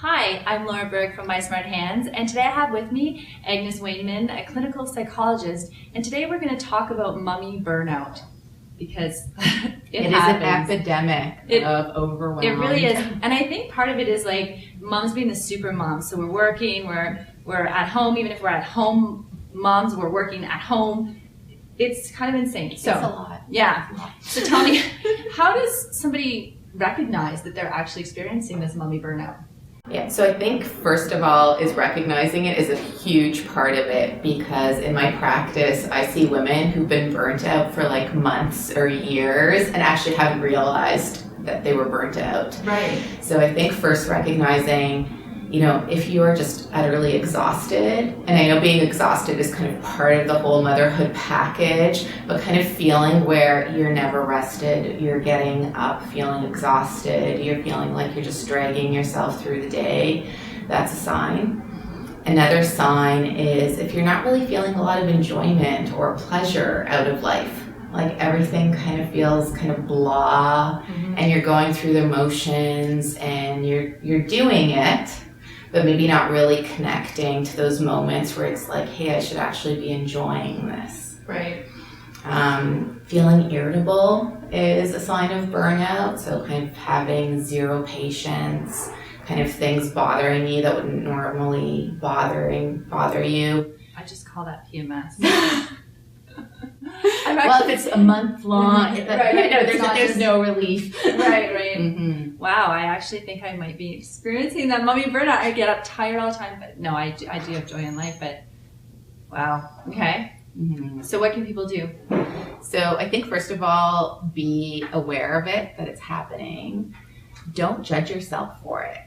Hi, I'm Laura Berg from My Smart Hands, and today I have with me Agnes Wainman, a clinical psychologist, and today we're going to talk about mommy burnout, because it is an epidemic of overwhelm. It really is, and I think part of it is like moms being the super moms, so we're working, we're at home, even if we're at home moms, we're working at home. It's kind of insane. So, it's a lot. Yeah. So tell me, how does somebody recognize that they're actually experiencing this mommy burnout? Yeah, so I think first of all is recognizing it is a huge part of it, because in my practice I see women who've been burnt out for like months or years and actually haven't realized that they were burnt out. Right. So I think first recognizing, if you are just utterly exhausted, and I know being exhausted is kind of part of the whole motherhood package, but kind of feeling where you're never rested, you're getting up feeling exhausted, you're feeling like you're just dragging yourself through the day, that's a sign. Another sign is if you're not really feeling a lot of enjoyment or pleasure out of life, like everything kind of feels kind of blah, and you're going through the motions and you're doing it, but maybe not really connecting to those moments where it's like, hey, I should actually be enjoying this. Right. Feeling irritable is a sign of burnout. So kind of having zero patience, kind of things bothering you that wouldn't normally bother you. I just call that PMS. Well, if it's a month long, right, there's no relief. Right. Mm-hmm. Wow, I actually think I might be experiencing that mommy burnout. I get up tired all the time, but no, I do have joy in life, but wow. Okay. Mm-hmm. So what can people do? So I think first of all, be aware of it, that it's happening. Don't judge yourself for it.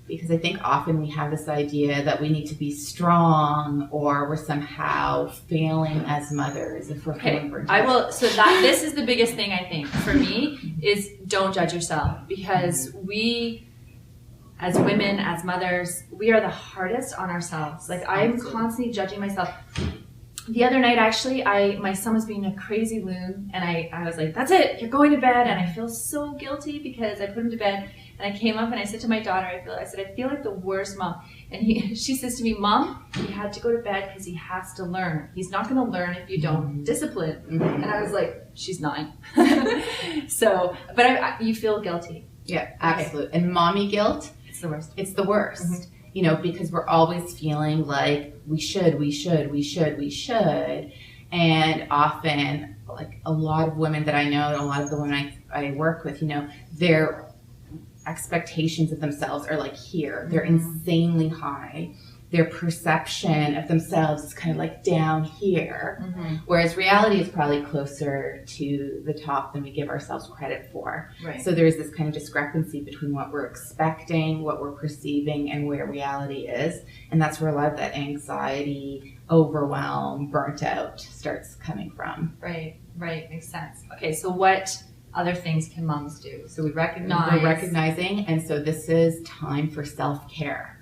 Because I think often we have this idea that we need to be strong, or we're somehow failing as mothers if we're feeling burnt out. This is the biggest thing I think for me is don't judge yourself, because we as women, as mothers, we are the hardest on ourselves. Like I'm constantly judging myself. The other night, actually, my son was being a crazy loon, and I was like, that's it, you're going to bed, and I feel so guilty because I put him to bed, and I came up and I said to my daughter, I feel like the worst mom, and she says to me, Mom, he had to go to bed because he has to learn. He's not going to learn if you don't discipline. And I was like, she's 9. So, but you feel guilty. Yeah, absolutely. Okay. And mommy guilt, it's the worst. It's the worst. Mm-hmm. Because we're always feeling like we should. And often, like a lot of women that I know, and a lot of the women I work with, their expectations of themselves are like here. They're insanely high. Their perception of themselves is kind of like down here, whereas reality is probably closer to the top than we give ourselves credit for. Right. So there's this kind of discrepancy between what we're expecting, what we're perceiving, and where reality is. And that's where a lot of that anxiety, overwhelm, burnt out starts coming from. Right, makes sense. Okay, so what other things can moms do? So we're recognizing, and so this is time for self-care.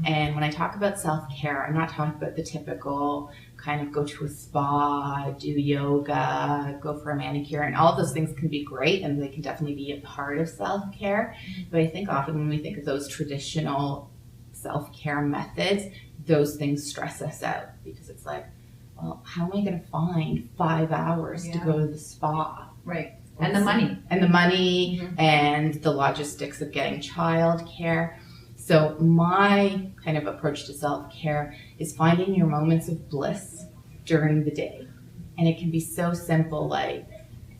And when I talk about self-care, I'm not talking about the typical kind of go to a spa, do yoga, go for a manicure, and all of those things can be great, and they can definitely be a part of self-care. But I think often when we think of those traditional self-care methods, those things stress us out, because it's like, well, how am I going to find 5 hours to go to the spa? Right. And the money. And the logistics of getting childcare. So my kind of approach to self-care is finding your moments of bliss during the day. And it can be so simple, like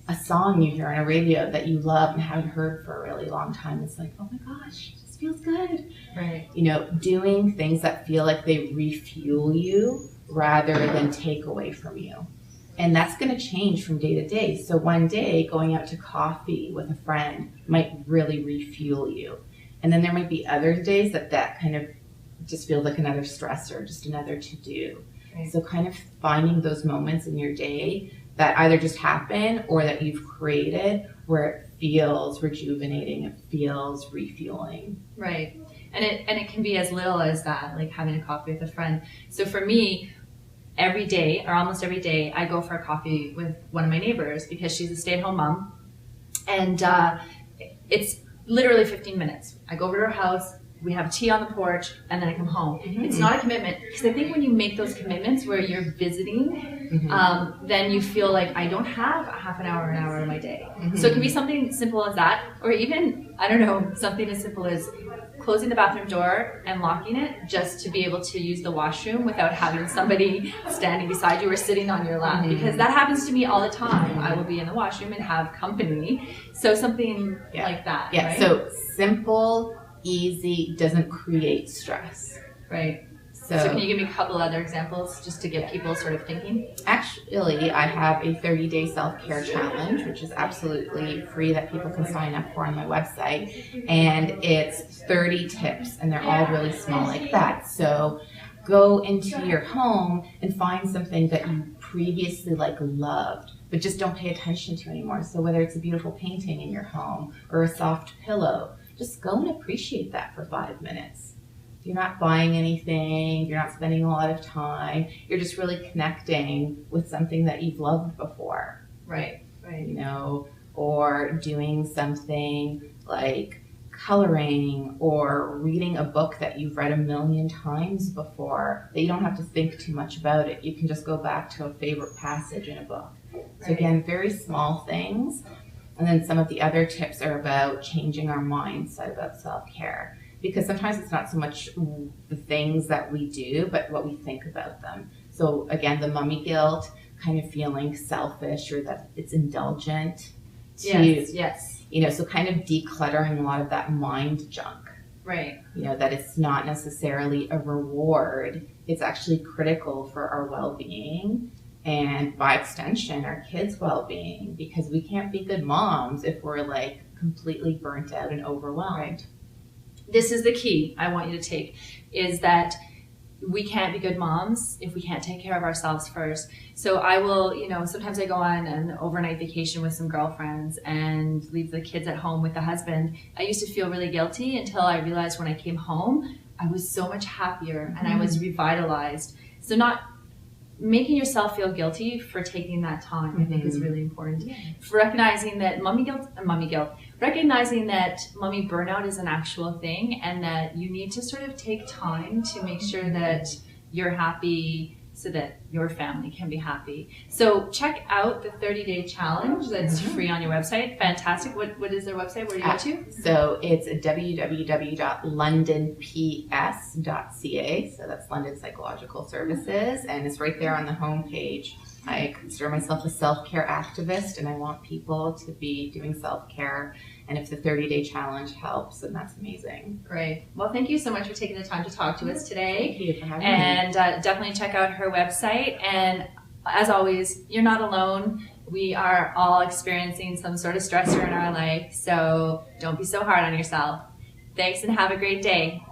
a song you hear on a radio that you love and haven't heard for a really long time. It's like, oh my gosh, this feels good. Right. Doing things that feel like they refuel you rather than take away from you. And that's going to change from day to day. So one day going out to coffee with a friend might really refuel you. And then there might be other days that kind of just feels like another stressor, just another to-do. Right. So kind of finding those moments in your day that either just happen or that you've created where it feels rejuvenating, it feels refueling. Right. And it can be as little as that, like having a coffee with a friend. So for me, every day, or almost every day, I go for a coffee with one of my neighbors because she's a stay-at-home mom. And it's literally 15 minutes. I go over to her house, we have tea on the porch, and then I come home. It's not a commitment, because I think when you make those commitments where you're visiting, then you feel like I don't have a half an hour in my day. So it can be something simple as that, or even, I don't know, something as simple as closing the bathroom door and locking it just to be able to use the washroom without having somebody standing beside you or sitting on your lap, because that happens to me all the time. I will be in the washroom and have company. So something like that. Yeah, right? So simple, easy, doesn't create stress. Right. So can you give me a couple other examples just to get people sort of thinking? Actually, I have a 30-day self-care challenge, which is absolutely free that people can sign up for on my website. And it's 30 tips, and they're all really small like that. So go into your home and find something that you previously loved, but just don't pay attention to anymore. So whether it's a beautiful painting in your home or a soft pillow, just go and appreciate that for 5 minutes. You're not buying anything, you're not spending a lot of time, you're just really connecting with something that you've loved before. Right. Or doing something like coloring or reading a book that you've read a million times before, that you don't have to think too much about it. You can just go back to a favorite passage in a book. So again, very small things. And then some of the other tips are about changing our mindset about self-care. Because sometimes it's not so much the things that we do, but what we think about them. So again, the mummy guilt, kind of feeling selfish or that it's indulgent. Yes. So kind of decluttering a lot of that mind junk. Right. That it's not necessarily a reward. It's actually critical for our well-being and by extension, our kids' well-being, because we can't be good moms if we're completely burnt out and overwhelmed. Right. This is the key I want you to take, is that we can't be good moms if we can't take care of ourselves first. So I will, sometimes I go on an overnight vacation with some girlfriends and leave the kids at home with the husband. I used to feel really guilty until I realized when I came home, I was so much happier and I was revitalized. So not making yourself feel guilty for taking that time, I think is really important. For recognizing that recognizing that mommy burnout is an actual thing, and that you need to sort of take time to make sure that you're happy so that your family can be happy. So check out the 30-day challenge that's free on your website. Fantastic. What is their website? Where do you go to? So it's www.londonps.ca. So that's London Psychological Services, and it's right there on the homepage. I consider myself a self-care activist, and I want people to be doing self-care. And if the 30-day challenge helps, then that's amazing. Great. Well, thank you so much for taking the time to talk to us today. Thank you for having me. And definitely check out her website. And as always, you're not alone. We are all experiencing some sort of stressor in our life. So don't be so hard on yourself. Thanks and have a great day.